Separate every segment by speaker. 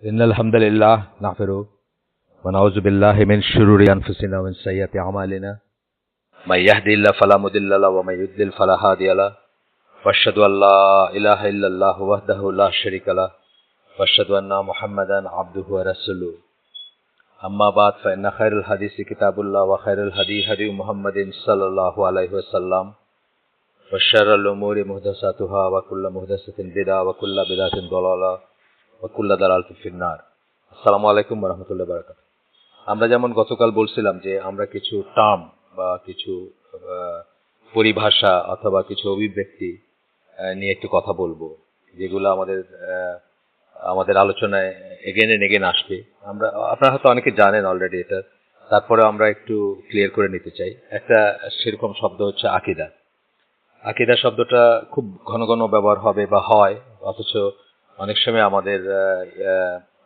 Speaker 1: إن الحمد لله نحمده ونعوذ بالله من شرور أنفسنا ومن سيئات أعمالنا من يهدي الله فلا مضل له ومن يضلل فلا هادي له وأشهد أن لا إله إلا الله وحده لا شريك له وأشهد أن محمدا عبده ورسوله أما بعد فإن خير الحديث كتاب الله وخير الهدي هدي محمد صلى الله عليه وسلم وشر الأمور محدثاتها وكل محدثة بدعة وكل بدعة ضلالة وكل ضلالة في النار। আসসালামু আলাইকুম ওয়া রাহমাতুল্লাহি ওয়া বারাকাতুহু। আমরা যেমন গতকাল বলছিলাম যে আমরা কিছু টার্ম বা কিছু পরিভাষা অথবা কিছু অভিব্যক্তি নিয়ে একটু কথা বলবো, যেগুলো আমাদের আলোচনায় এগেন এন্ড এগেন আসবে। আপনারা হয়তো অনেকে জানেন অলরেডি এটা, তারপরে আমরা একটু ক্লিয়ার করে নিতে চাই। একটা সেরকম শব্দ হচ্ছে আকীদা। আকীদা শব্দটা খুব ঘন ঘন ব্যবহার হবে বা হয়, অথচ অনেক সময় আমাদের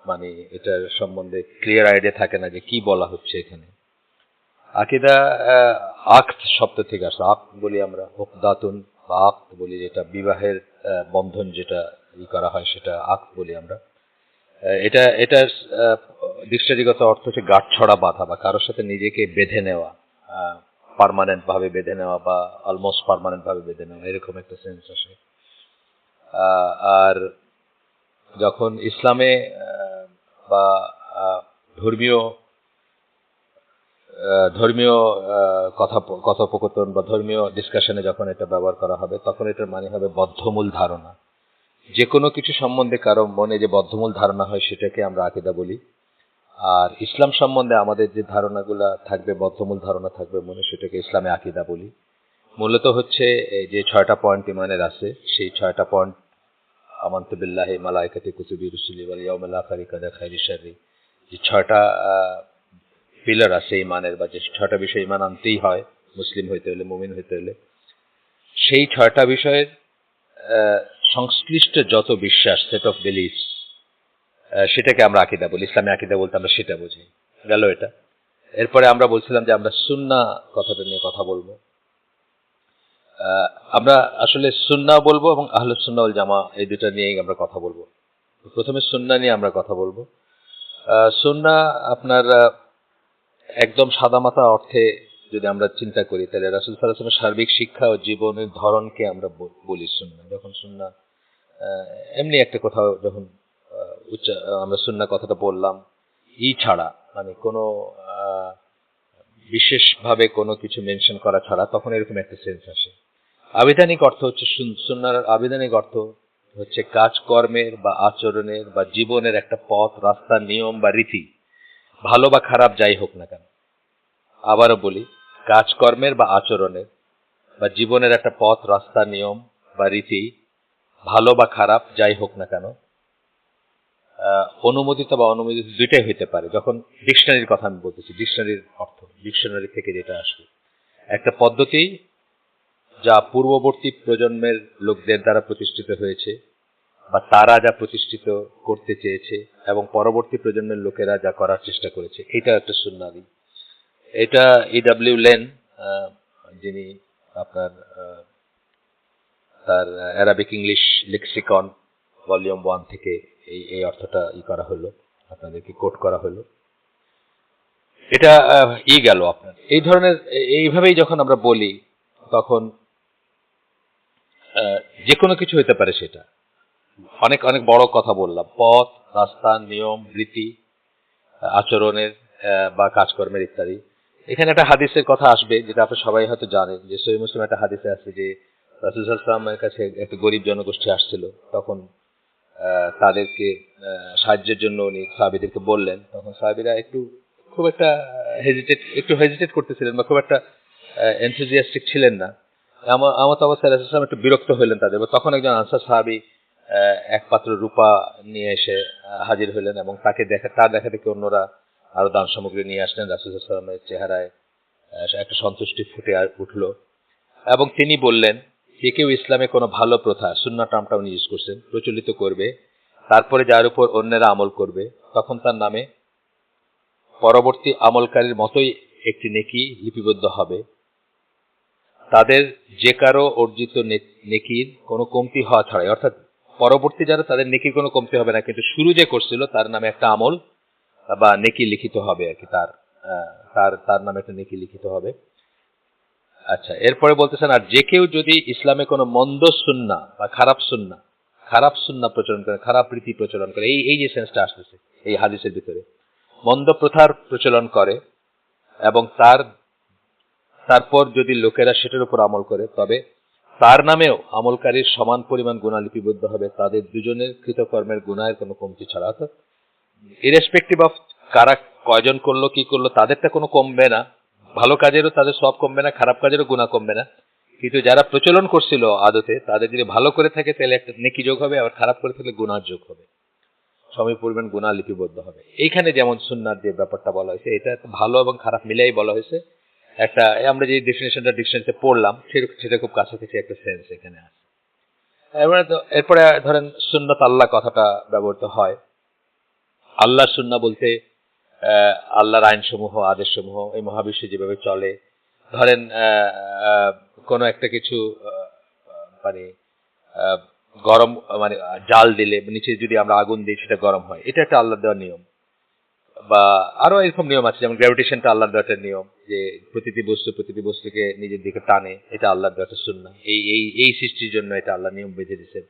Speaker 1: মানে এটার সম্বন্ধে ক্লিয়ার আইডিয়া থাকে না যে কি বলা হচ্ছে এখানে। আকীদা আকদ শব্দ থেকে আসে। আকদ বলি আমরা, উকদাতুন বা আকদ বলি, যেটা বিবাহের বন্ধন যেটা করা হয় সেটা আকদ বলি আমরা। এটা ডিকশনারিগত অর্থ হচ্ছে গাঁটছড়া বাঁধা বা কারোর সাথে নিজেকে বেঁধে নেওয়া, পার্মানেন্ট ভাবে বেঁধে নেওয়া বা অলমোস্ট পার্মানেন্ট ভাবে বেঁধে নেওয়া, এরকম একটা সেন্স আসে। আর যখন ইসলামে বা ধর্মীয় কথোপকথন বা ধর্মীয় ডিসকাশনে যখন এটা ব্যবহার করা হবে, তখন এটার মানে হবে বদ্ধমূল ধারণা। যে কোনো কিছু সম্বন্ধে কারো মনে যে বদ্ধমূল ধারণা হয় সেটাকে আমরা আকীদা বলি। আর ইসলাম সম্বন্ধে আমাদের যে ধারণাগুলা থাকবে, বদ্ধমূল ধারণা থাকবে মনে, সেটাকে ইসলামে আকীদা বলি। মূলত হচ্ছে যে 6টা পয়েন্ট ইমানের আছে, সেই 6টা পয়েন্ট আমানতু বিল্লাহি মালাইকাতি কুতুবি রুসুলি ওয়াল ইয়াউমিল আখিরি কাদা খাইরি শাররি, যে 6টা পিলার আছে ইমানের, বা যে 6টা বিষয় ইমান আনতেই হয় মুসলিম হইতে হলে, মুমিন হইতে হলে, সেই 6টা বিষয়ের সংশ্লিষ্ট যত বিশ্বাস, সেট অফ বিলিফ, সেটাকে আমরা আকীদা বলি। ইসলামে আকীদা বলতে আমরা সেটা বুঝি। গেল এটা। এরপরে আমরা বলছিলাম যে আমরা সুন্নাহ কথাটা নিয়ে কথা বলবো। আমরা আসলে সুন্নাহ বলবো এবং আহলুস সুন্নাহ ওয়াল জামা, এই দুটো নিয়েই আমরা কথা বলবো। প্রথমে সুন্নাহ নিয়ে আমরা কথা বলবো। সুন্নাহ আপনার একদম সাদামাটা অর্থে যদি আমরা চিন্তা করি, তাহলে রাসূল সাল্লাল্লাহু আলাইহি ওয়াসাল্লামের সার্বিক শিক্ষা ও জীবনের ধরনকে আমরা বলি সুন্নাহ। যখন সুন্নাহ এমনি একটা কোথাও যখন আমরা সুন্নাহ কথাটা বললাম ছাড়া, মানে কোনো বিশেষভাবে কোনো কিছু মেনশন করা ছাড়া, তখন এরকম একটা সেন্স আসে। আবিধানিক অর্থ হচ্ছে সুন্নাহর আবিধানিক অর্থ হচ্ছে কাজকর্মের বা আচরণের বা জীবনের একটা পথ, রাস্তা, নিয়ম বা রীতি, ভালো বা খারাপ যাই হোক না কেন। আবারও বলি, কাজকর্মের বা আচরণের বা জীবনের একটা পথ, রাস্তা, নিয়ম বা রীতি, ভালো বা খারাপ যাই হোক না কেন, অনুমোদিত বা অনুমোদিত দুইটাই হইতে পারে। যখন ডিকশনারির কথা আমি বলতেছি, ডিকশনারির অর্থ, ডিকশনারি থেকে যেটা আসবে, একটা পদ্ধতি যা পূর্ববর্তী প্রজন্মের লোকদের দ্বারা প্রতিষ্ঠিত হয়েছে বা তারা যা প্রতিষ্ঠিত করতে চেয়েছে এবং পরবর্তী প্রজন্মের লোকেরা যা করার চেষ্টা করেছে, এটা একটা সুন্নাহ। এটা E.W. লেন, যিনি আপনার তার অ্যারাবিক ইংলিশ লেক্সিকন ভলিউম 1 থেকে এই অর্থটা করা হলো, আপনাদেরকে কোট করা হলো। এটা গেল আপনার এই ধরনের, এইভাবেই যখন আমরা বলি, তখন যে কোনো কিছু হতে পারে। সেটা অনেক অনেক বড় কথা বললাম, পথ, রাস্তা, নিয়ম, রীতি, আচরণের বা কাজকর্মের ইত্যাদি। এখানে একটা হাদিসের কথা আসবে, যেটা আপনি সবাই হয়তো জানেন, যে সহিহ মুসলিম একটা হাদিসে আছে যে রাসূল সাল্লাল্লাহু আলাইহি ওয়াসাল্লামের কাছে একটা গরিব জনগোষ্ঠী আসছিল। তখন তাদেরকে সাহায্যের জন্য উনি সাহাবীদেরকে বললেন। তখন সাহাবীরা খুব একটা হেজিটেট করতেছিলেন বা খুব একটা এনথুজিয়াস্টিক ছিলেন না। আমার তো অবস্থায় রাসূল সাল্লাল্লাহু আলাইহি ওয়াসাল্লাম একটু বিরক্ত হলেন তাদের। তখন একজন আনসার সাহাবী এক পাত্র রূপা নিয়ে এসে হাজির হলেন এবং তার দেখা দেখে অন্যরা আরো দান সামগ্রী নিয়ে আসলেন। রাসূল সাল্লাল্লাহু আলাইহি ওয়াসাল্লামের চেহারায় একটা সন্তুষ্টি ফুটে উঠল এবং তিনি বললেন যে কেউ ইসলামে কোনো ভালো প্রথা, সুন্নাহ টার্মটা উনি ইউজ করছেন, প্রচলিত করবে, তারপরে যার উপর অন্যেরা আমল করবে, তখন তার নামে পরবর্তী আমলকারীর মতোই একটি নেকি লিপিবদ্ধ হবে। তাদের যে কারো অর্জিত নেকির কোনো কমতি হওয়া ছাড়াই, অর্থাৎ পরবর্তী যারা তাদের নেকির কোনো কমতি হবে না, কিন্তু শুরু যে করছিল তার নামে একটা আমল বা নেকি লিখিত হবে আর কি, তার নামে একটা নেকি লিখিত হবে। আচ্ছা, এরপরে বলতেছেন আর যে কেউ যদি ইসলামে কোনো মন্দ সুন্নাহ বা খারাপ সুন্নাহ প্রচলন করে, খারাপ রীতি প্রচলন করে, এই যে সেন্সটা আসতেছে এই হাদিসের ভিতরে, মন্দ প্রথার প্রচলন করে এবং তারপর যদি লোকেরা সেটার উপর আমল করে, তবে তার নামেও আমলকারীর সমান পরিমাণ গুনাহ লিপিবদ্ধ হবে, তাদের দুজনের কৃতকর্মের গুনাহের কোনো কমতি ছাড়া। অর্থাৎ ইরেসপেক্টিভ অফ কারা কয়জন করলো কি করলো, তাদেরটা কোনো কমবে না, ভালো কাজেরও তাদের সব কমবে না, খারাপ কাজেরও গুনাহ কমবে না, কিন্তু যারা প্রচলন করছিল আদতে তাদের যদি ভালো করে থাকে তাহলে একটা নেকি যোগ হবে, আবার খারাপ করে থাকলে গুনাহ যোগ হবে, সম পরিমাণ গুনাহ লিপিবদ্ধ হবে। এইখানে যেমন সুন্নাহর যে ব্যাপারটা বলা হয়েছে, এটা ভালো এবং খারাপ মিলাই বলা হয়েছে। একটা আমরা যে ডেফিনেশনটা ডিকশনারিতে পড়লাম সেটা খুব কাছাকাছি একটা সেন্স এখানে আছে। এরপরে ধরেন সুন্নাত আল্লাহ কথাটা ব্যবহৃত হয়। আল্লাহর সুন্নাহ বলতে আল্লাহর আইনসমূহ, আদেশসমূহ, এই মহাবিশ্বে যেভাবে চলে, ধরেন কোনো একটা কিছু মানে গরম, মানে জাল দিলে নিচে যদি আমরা আগুন দিই সেটা গরম হয়, এটা একটা আল্লাহর দেওয়ার নিয়ম। বা আরো এরকম নিয়ম আছে, যেমন গ্র্যাভিটেশনটা আল্লাহর দেওয়া একটা নিয়ম, যে প্রতিটি বস্তুকে নিজের দিকে টানে, এটা আল্লাহর দেওয়া একটা সুন্নাহ। এই সৃষ্টির জন্য এটা আল্লাহ নিয়ম বেঁধে দিয়েছেন।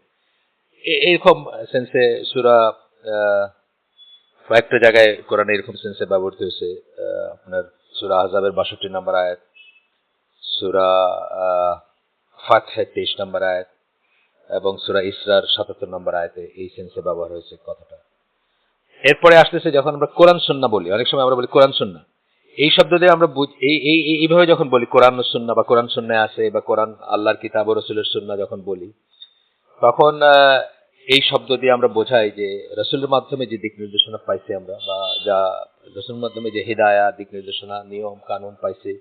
Speaker 1: এরকম সেন্সে সূরা কয়েকটা জায়গায় কোরআনে এরকম সেন্সে ব্যবহৃত হয়েছে। আপনার সূরা আহজাবের 62 নম্বর আয়াত, সূরা ফাতহের 23 নম্বর আয়াত এবং সূরা ইসরার 77 নম্বর আয়াতে এই সেন্সে ব্যবহার হয়েছে কথাটা। এরপরে আসতেছে যখন আমরা কোরআন সুন্নাহ বলি, অনেক সময় আমরা বলি কোরআন সুন্নাহ, এই শব্দ দিয়ে আমরা এইভাবে যখন বলি কোরআন সুন্নাহ বা কোরআন সুন্নাহ আছে বা কোরআন আল্লাহর কিতাব ও রাসূলের সুন্নাহ যখন বলি, তখন এই শব্দ দিয়ে আমরা বোঝাই যে রাসূলের মাধ্যমে যে দিক নির্দেশনা পাইছি আমরা, বা যা রাসূলের মাধ্যমে যে হিদায়াত, দিক নির্দেশনা, নিয়ম কানুন পাইছি,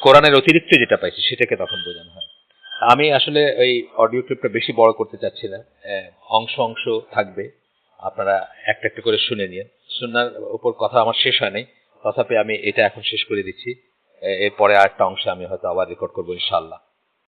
Speaker 1: কোরআনের অতিরিক্ত যেটা পাইছি সেটাকে তখন বোঝানো হয়। আমি আসলে এই অডিও ক্লিপটা বেশি বড় করতে চাচ্ছি না, অংশ থাকবে, আপনারা একটা একটা করে শুনে নিন। সুন্নাহর উপর কথা আমার শেষ হয় নাই, তথাপি আমি এটা এখন শেষ করে দিচ্ছি, এরপরে আরেকটা অংশে আমি হয়তো আবার রেকর্ড করবো ইনশাআল্লাহ।